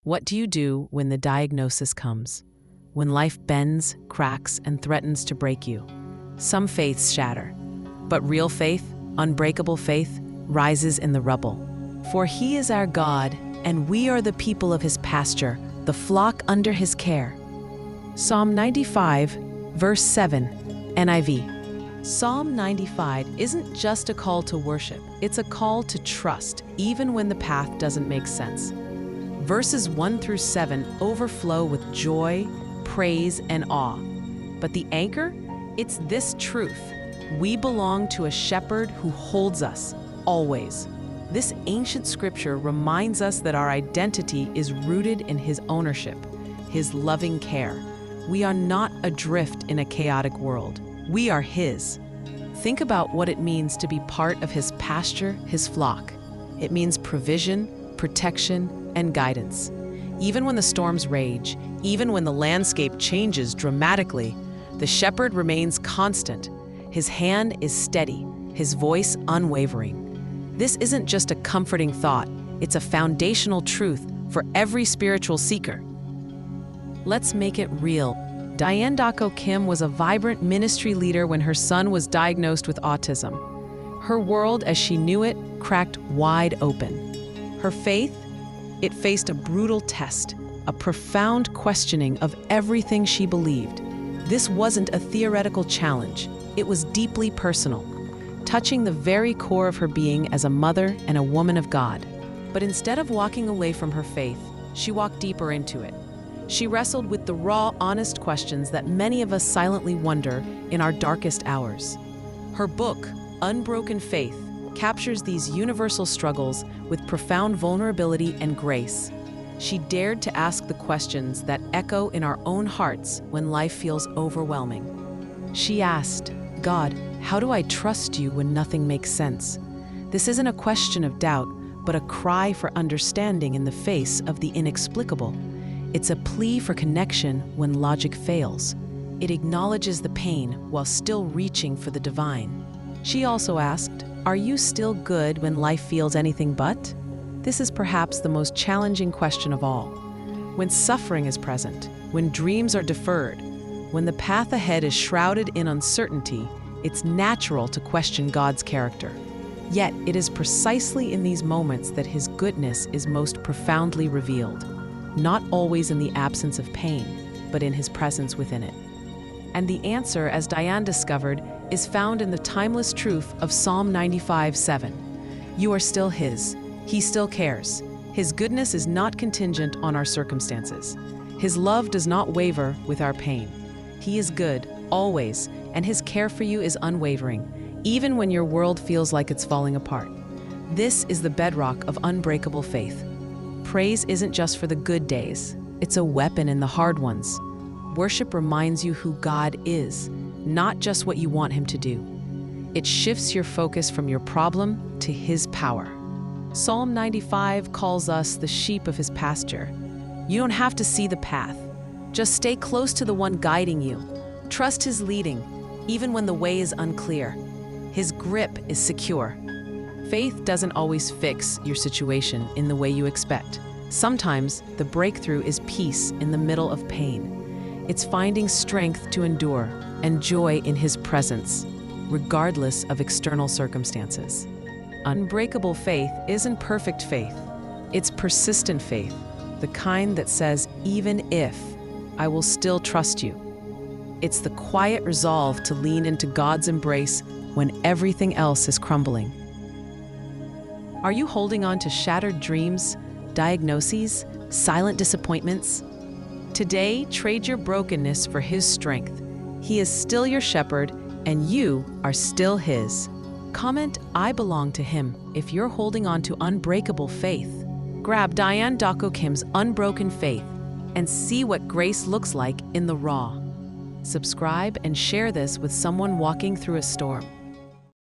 What do you do when the diagnosis comes? When life bends, cracks, and threatens to break you? Some faiths shatter, but real faith, unbreakable faith, rises in the rubble. For he is our God, and we are the people of his pasture, the flock under his care. Psalm 95, verse 7, NIV. Psalm 95 isn't just a call to worship, it's a call to trust, even when the path doesn't make sense. Verses 1 through 7 overflow with joy, praise, and awe. But the anchor? It's this truth. We belong to a shepherd who holds us, always. This ancient scripture reminds us that our identity is rooted in his ownership, his loving care. We are not adrift in a chaotic world. We are his. Think about what it means to be part of his pasture, his flock. It means provision, protection, and guidance. Even when the storms rage, even when the landscape changes dramatically, the shepherd remains constant. His hand is steady, his voice unwavering. This isn't just a comforting thought, it's a foundational truth for every spiritual seeker. Let's make it real. Dianne Dokko Kim was a vibrant ministry leader when her son was diagnosed with autism. Her world, as she knew it, cracked wide open. Her faith? It faced a brutal test, a profound questioning of everything she believed. This wasn't a theoretical challenge. It was deeply personal, touching the very core of her being as a mother and a woman of God. But instead of walking away from her faith, she walked deeper into it. She wrestled with the raw, honest questions that many of us silently wonder in our darkest hours. Her book, Unbroken Faith, captures these universal struggles with profound vulnerability and grace. She dared to ask the questions that echo in our own hearts when life feels overwhelming. She asked, God, how do I trust you when nothing makes sense? This isn't a question of doubt, but a cry for understanding in the face of the inexplicable. It's a plea for connection when logic fails. It acknowledges the pain while still reaching for the divine. She also asked, are you still good when life feels anything but? This is perhaps the most challenging question of all. When suffering is present, when dreams are deferred, when the path ahead is shrouded in uncertainty, it's natural to question God's character. Yet it is precisely in these moments that his goodness is most profoundly revealed, not always in the absence of pain, but in his presence within it. And the answer, as Dianne discovered, is found in the timeless truth of Psalm 95:7. You are still his. He still cares. His goodness is not contingent on our circumstances. His love does not waver with our pain. He is good, always, and his care for you is unwavering, even when your world feels like it's falling apart. This is the bedrock of unbreakable faith. Praise isn't just for the good days. It's a weapon in the hard ones. Worship reminds you who God is, not just what you want him to do. It shifts your focus from your problem to his power. Psalm 95 calls us the sheep of his pasture. You don't have to see the path. Just stay close to the one guiding you. Trust his leading, even when the way is unclear. His grip is secure. Faith doesn't always fix your situation in the way you expect. Sometimes the breakthrough is peace in the middle of pain. It's finding strength to endure and joy in his presence, regardless of external circumstances. Unbreakable faith isn't perfect faith. It's persistent faith, the kind that says, even if, I will still trust you. It's the quiet resolve to lean into God's embrace when everything else is crumbling. Are you holding on to shattered dreams, diagnoses, silent disappointments? Today, trade your brokenness for his strength. He is still your shepherd, and you are still his. Comment, I belong to him, if you're holding on to unbreakable faith. Grab Dianne Dokko Kim's Unbroken Faith and see what grace looks like in the raw. Subscribe and share this with someone walking through a storm.